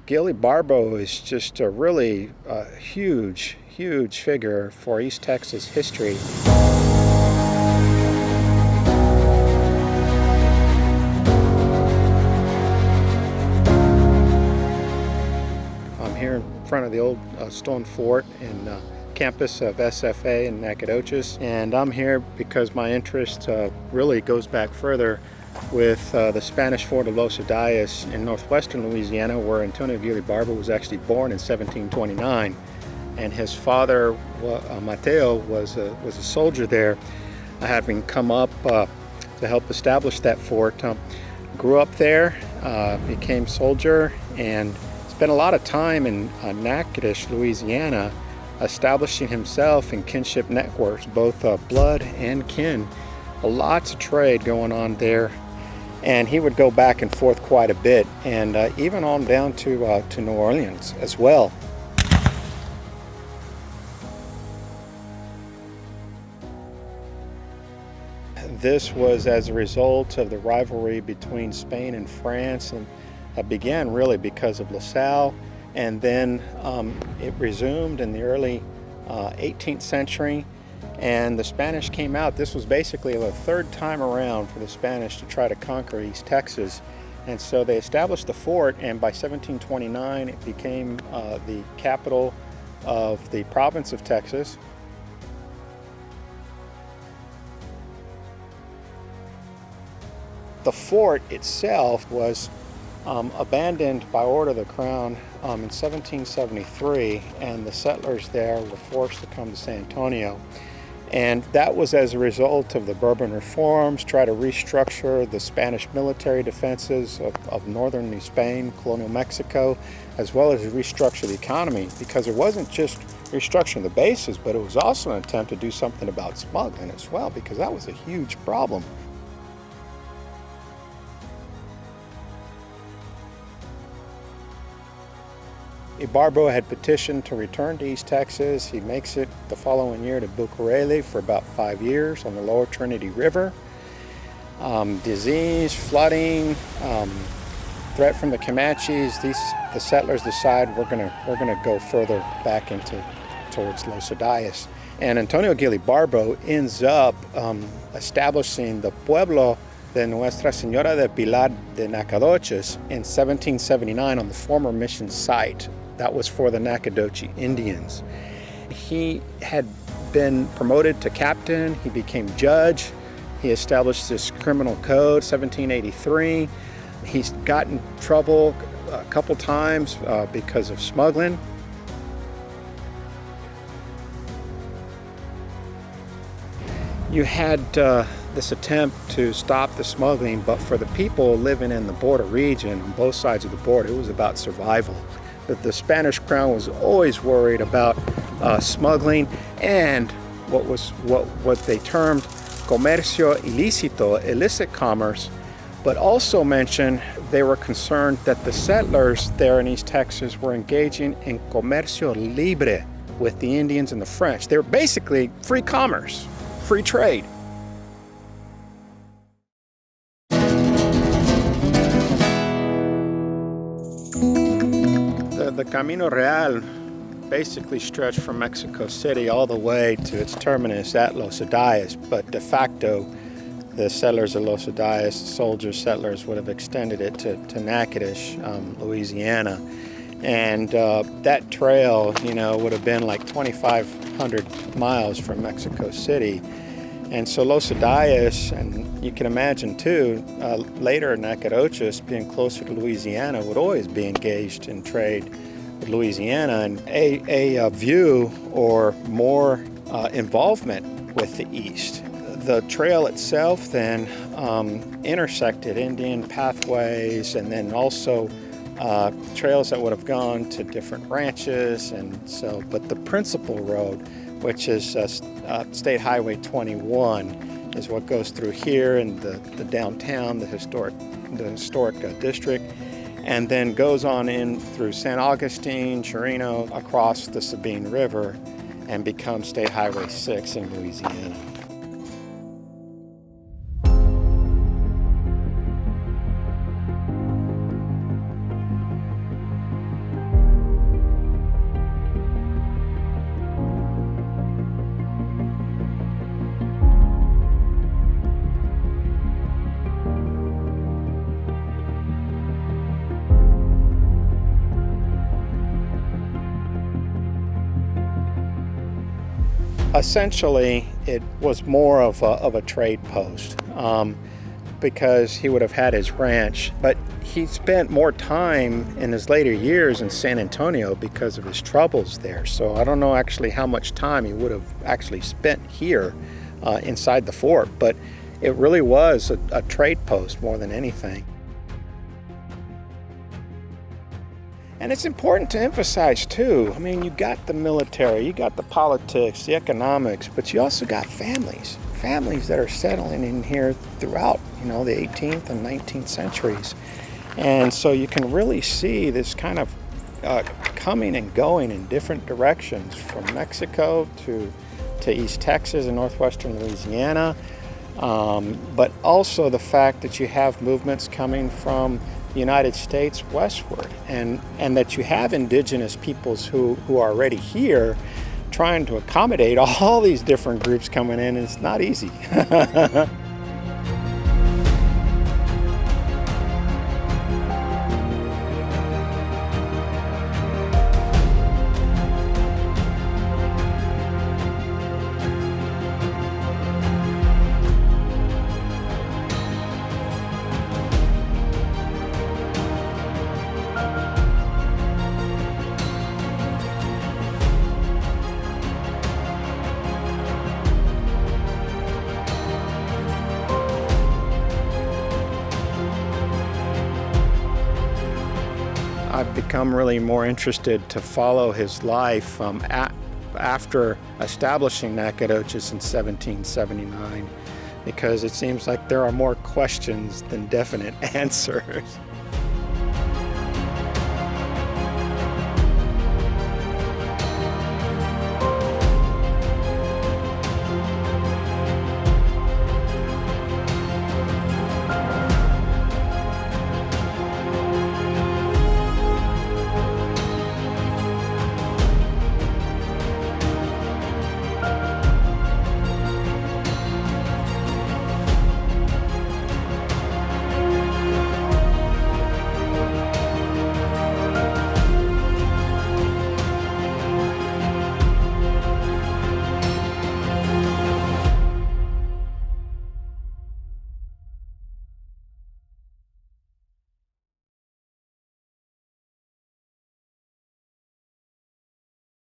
Gil Ybarbo is just a really huge figure for East Texas history. I'm here in front of the old stone fort in campus of SFA in Nacogdoches, and I'm here because my interest really goes back further with the Spanish fort of Los Adayas in northwestern Louisiana, where Antonio Gil Ybarbo was actually born in 1729, and his father Mateo was a soldier there, having come up to help establish that fort. Grew up there, became soldier, and spent a lot of time in Natchitoches, Louisiana, establishing himself in kinship networks, both blood and kin. Lots of trade going on there, and he would go back and forth quite a bit, and even on down to New Orleans as well. This was as a result of the rivalry between Spain and France, and began really because of La Salle, and then it resumed in the early 18th century. And the Spanish came out. This was basically the third time around for the Spanish to try to conquer East Texas. And so they established the fort, and by 1729 it became the capital of the province of Texas. The fort itself was abandoned by order of the crown in 1773, and the settlers there were forced to come to San Antonio. And that was as a result of the Bourbon reforms, try to restructure the Spanish military defenses of northern New Spain, colonial Mexico, as well as restructure the economy, because it wasn't just restructuring the bases, but it was also an attempt to do something about smuggling as well, because that was a huge problem. Ybarbo had petitioned to return to East Texas. He makes it the following year to Bucareli for about 5 years on the lower Trinity River. Disease, flooding, threat from the Comanches. The settlers decide we're gonna go further back towards Los Adayas. And Antonio Gil Ybarbo ends up establishing the pueblo de Nuestra Señora de Pilar de Nacogdoches in 1779 on the former mission site. That was for the Nacogdoches Indians. He had been promoted to captain. He became judge. He established this criminal code, 1783. He's gotten in trouble a couple times because of smuggling. You had this attempt to stop the smuggling, but for the people living in the border region on both sides of the border, it was about survival. That the Spanish crown was always worried about smuggling and what they termed comercio ilícito, illicit commerce, but also mentioned they were concerned that the settlers there in East Texas were engaging in comercio libre with the Indians and the French. They were basically free commerce, free trade. The Camino Real basically stretched from Mexico City all the way to its terminus at Los Adayas, but de facto the settlers of Los Adayas, soldiers, settlers, would have extended it to Natchitoches, Louisiana. And that trail, would have been like 2,500 miles from Mexico City. And so Los Adayas, and you can imagine too, later Nacogdoches, being closer to Louisiana, would always be engaged in trade with Louisiana, and a view or more involvement with the East. The trail itself then intersected Indian pathways, and then also trails that would have gone to different ranches, and so. But the principal road, which is State Highway 21, is what goes through here in the downtown, the historic district, and then goes on in through San Augustine, Chirino, across the Sabine River, and becomes State Highway 6 in Louisiana. Essentially, it was more of a trade post because he would have had his ranch, but he spent more time in his later years in San Antonio because of his troubles there. So I don't know actually how much time he would have actually spent here inside the fort, but it really was a trade post more than anything. And it's important to emphasize too, I mean, you got the military, you got the politics, the economics, but you also got families that are settling in here throughout, the 18th and 19th centuries. And so you can really see this kind of coming and going in different directions from Mexico to East Texas and northwestern Louisiana. But also the fact that you have movements coming from the United States westward, and that you have indigenous peoples who are already here trying to accommodate all these different groups coming in, and it's not easy. I've become really more interested to follow his life after establishing Nacogdoches in 1779, because it seems like there are more questions than definite answers.